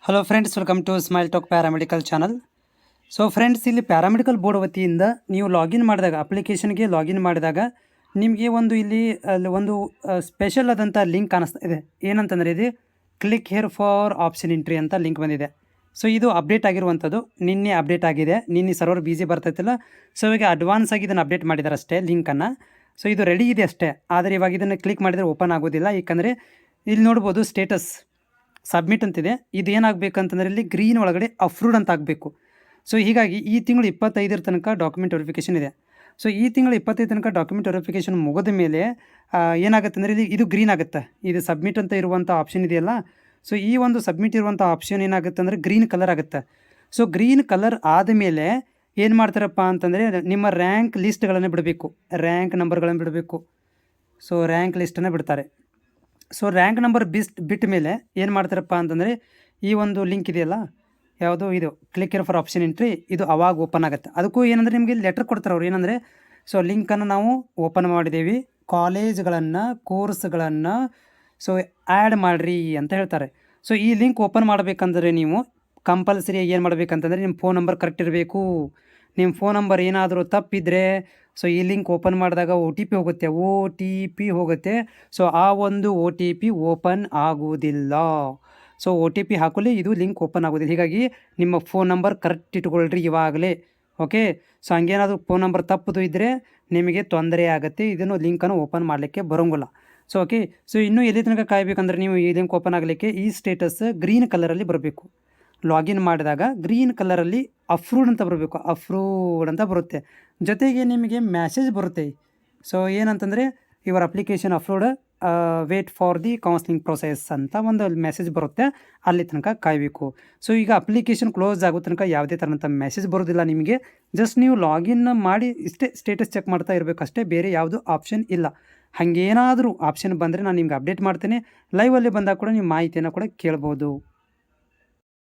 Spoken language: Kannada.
Hello friends, welcome to Smile Talk paramedical channel. So friends, ಇಲ್ಲಿ ಪ್ಯಾರಾಮೆಡಿಕಲ್ ಬೋರ್ಡ್ ವತಿಯಿಂದ ನೀವು ಲಾಗಿನ್ ಮಾಡಿದಾಗ, ಅಪ್ಲಿಕೇಶನ್ಗೆ ಲಾಗಿನ್ ಮಾಡಿದಾಗ ನಿಮಗೆ ಅಲ್ಲಿ ಒಂದು ಸ್ಪೆಷಲ್ ಆದಂಥ ಲಿಂಕ್ ಕಾಣಿಸ್ತಾ ಇದೆ. ಏನಂತಂದರೆ ಇದು click hair for option entry ಅಂತ ಲಿಂಕ್ ಬಂದಿದೆ. ಸೊ ಇದು ಅಪ್ಡೇಟ್ ಆಗಿರುವಂಥದ್ದು, ನಿನ್ನೆ ಅಪ್ಡೇಟ್ ಆಗಿದೆ. ನಿನ್ನೆ ಸರ್ವರ್ ಬಿಸಿ ಬರ್ತೈತಿಲ್ಲ, ಸೊ ಇವಾಗ ಅಡ್ವಾನ್ಸ್ ಆಗಿ ಇದನ್ನು ಅಪ್ಡೇಟ್ ಮಾಡಿದ್ದಾರೆ ಅಷ್ಟೇ ಲಿಂಕನ್ನು. ಸೊ ಇದು ರೆಡಿ ಇದೆ ಅಷ್ಟೇ, ಆದರೆ ಇವಾಗ ಇದನ್ನು ಕ್ಲಿಕ್ ಮಾಡಿದರೆ ಓಪನ್ ಆಗೋದಿಲ್ಲ. ಏಕೆಂದರೆ ಇಲ್ಲಿ ನೋಡ್ಬೋದು ಸ್ಟೇಟಸ್ ಸಬ್ಮಿಟ್ ಅಂತಿದೆ. ಇದು ಏನಾಗಬೇಕಂತಂದರೆ ಇಲ್ಲಿ ಗ್ರೀನ್ ಒಳಗಡೆ ಅಪ್ರೂವ್ಡ್ ಅಂತ ಆಗಬೇಕು. ಸೊ ಹೀಗಾಗಿ ಈ ತಿಂಗಳು 25ರ ತನಕ ಡಾಕ್ಯುಮೆಂಟ್ ವೆರಿಫಿಕೇಷನ್ ಇದೆ. ಸೊ ಈ ತಿಂಗಳು 25 ತನಕ ಡಾಕ್ಯುಮೆಂಟ್ ವೆರಿಫಿಕೇಷನ್ ಮುಗಿದ ಮೇಲೆ ಏನಾಗುತ್ತೆ ಅಂದರೆ ಇಲ್ಲಿ ಇದು ಗ್ರೀನ್ ಆಗುತ್ತೆ. ಇದು ಸಬ್ಮಿಟ್ ಅಂತ ಇರುವಂಥ ಆಪ್ಷನ್ ಇದೆಯಲ್ಲ, ಸೊ ಈ ಒಂದು ಸಬ್ಮಿಟ್ ಇರುವಂಥ ಆಪ್ಷನ್ ಏನಾಗುತ್ತೆ ಅಂದರೆ ಗ್ರೀನ್ ಕಲರ್ ಆಗುತ್ತೆ. ಸೊ ಗ್ರೀನ್ ಕಲರ್ ಆದಮೇಲೆ ಏನು ಮಾಡ್ತಾರಪ್ಪ ಅಂತಂದರೆ ನಿಮ್ಮ ರ್ಯಾಂಕ್ ಲಿಸ್ಟ್ಗಳನ್ನು ಬಿಡಬೇಕು, ರ್ಯಾಂಕ್ ನಂಬರ್ಗಳನ್ನು ಬಿಡಬೇಕು. ಸೊ ರ್ಯಾಂಕ್ ಲಿಸ್ಟನ್ನು ಬಿಡ್ತಾರೆ. ಸೊ ರ್ಯಾಂಕ್ ನಂಬರ್ ಬಿಟ್ಟ ಮೇಲೆ ಏನು ಮಾಡ್ತಾರಪ್ಪ ಅಂತಂದರೆ ಈ ಒಂದು ಲಿಂಕ್ ಇದೆಯಲ್ಲ, ಯಾವುದು ಇದು click hair for option entry, ಇದು ಅವಾಗ ಓಪನ್ ಆಗುತ್ತೆ. ಅದಕ್ಕೂ ಏನಂದರೆ ನಿಮಗೆ ಲೆಟರ್ ಕೊಡ್ತಾರೆ ಅವ್ರು. ಏನಂದರೆ ಸೊ ಲಿಂಕನ್ನು ನಾವು ಓಪನ್ ಮಾಡಿದ್ದೀವಿ, ಕಾಲೇಜ್ಗಳನ್ನು ಕೋರ್ಸ್ಗಳನ್ನು ಸೊ ಆ್ಯಡ್ ಮಾಡಿರಿ ಅಂತ ಹೇಳ್ತಾರೆ. ಸೊ ಈ ಲಿಂಕ್ ಓಪನ್ ಮಾಡಬೇಕಂದ್ರೆ ನೀವು ಕಂಪಲ್ಸರಿ ಏನು ಮಾಡಬೇಕಂತಂದರೆ ನಿಮ್ಮ ಫೋನ್ ನಂಬರ್ ಕರೆಕ್ಟ್ ಇರಬೇಕು. ನಿಮ್ಮ ಫೋನ್ ನಂಬರ್ ಏನಾದರೂ ತಪ್ಪಿದರೆ ಸೊ ಈ ಲಿಂಕ್ ಓಪನ್ ಮಾಡಿದಾಗ ಒ ಟಿ ಪಿ ಹೋಗುತ್ತೆ. ಸೊ ಆ ಒಂದು ಒ ಟಿ ಪಿ ಓಪನ್ ಆಗುವುದಿಲ್ಲ. ಸೊ ಒ ಟಿ ಪಿ ಹಾಕಲಿ ಇದು ಲಿಂಕ್ ಓಪನ್ ಆಗೋದಿಲ್ಲ. ಹೀಗಾಗಿ ನಿಮ್ಮ ಫೋನ್ ನಂಬರ್ ಕರೆಕ್ಟ್ ಇಟ್ಕೊಳ್ರಿ ಇವಾಗಲೇ. ಓಕೆ, ಸೊ ಹಂಗೇನಾದರೂ ಫೋನ್ ನಂಬರ್ ತಪ್ಪದು ಇದ್ದರೆ ನಿಮಗೆ ತೊಂದರೆ ಆಗುತ್ತೆ, ಇದನ್ನು ಲಿಂಕನ್ನು ಓಪನ್ ಮಾಡಲಿಕ್ಕೆ ಬರೋಂಗಿಲ್ಲ. ಸೊ ಓಕೆ, ಸೊ ಇನ್ನೂ ಎಲ್ಲಿ ತನಕ ಕಾಯಬೇಕಂದ್ರೆ ನೀವು ಈ ಲಿಂಕ್ ಓಪನ್ ಆಗಲಿಕ್ಕೆ ಈ ಸ್ಟೇಟಸ್ ಗ್ರೀನ್ ಕಲರಲ್ಲಿ ಬರಬೇಕು. ಲಾಗಿನ್ ಮಾಡಿದಾಗ ಗ್ರೀನ್ ಕಲರಲ್ಲಿ ಅಪ್ರೂವ್ಡ್ ಅಂತ ಬರಬೇಕು, ಅಪ್ರೂವ್ಡ್ ಅಂತ ಬರುತ್ತೆ. ಜೊತೆಗೆ ನಿಮಗೆ ಮ್ಯಾಸೇಜ್ ಬರುತ್ತೆ. ಸೊ ಏನಂತಂದರೆ your application approved, wait for the counselling process ಅಂತ ಒಂದು ಮೆಸೇಜ್ ಬರುತ್ತೆ. ಅಲ್ಲಿ ತನಕ ಕಾಯಬೇಕು. ಸೊ ಈಗ ಅಪ್ಲಿಕೇಶನ್ ಕ್ಲೋಸ್ ಆಗೋ ತನಕ ಯಾವುದೇ ಥರದಂಥ ಮೆಸೇಜ್ ಬರೋದಿಲ್ಲ ನಿಮಗೆ. ಜಸ್ಟ್ ನೀವು ಲಾಗಿನ್ ಮಾಡಿ ಇಷ್ಟೇ ಸ್ಟೇಟಸ್ ಚೆಕ್ ಮಾಡ್ತಾ ಇರಬೇಕಷ್ಟೇ, ಬೇರೆ ಯಾವುದು ಆಪ್ಷನ್ ಇಲ್ಲ. ಹಾಗೇನಾದರೂ ಆಪ್ಷನ್ ಬಂದರೆ ನಾನು ನಿಮ್ಗೆ ಅಪ್ಡೇಟ್ ಮಾಡ್ತೇನೆ. ಲೈವಲ್ಲಿ ಬಂದಾಗ ಕೂಡ ನೀವು ಮಾಹಿತಿಯನ್ನು ಕೂಡ ಕೇಳ್ಬೋದು.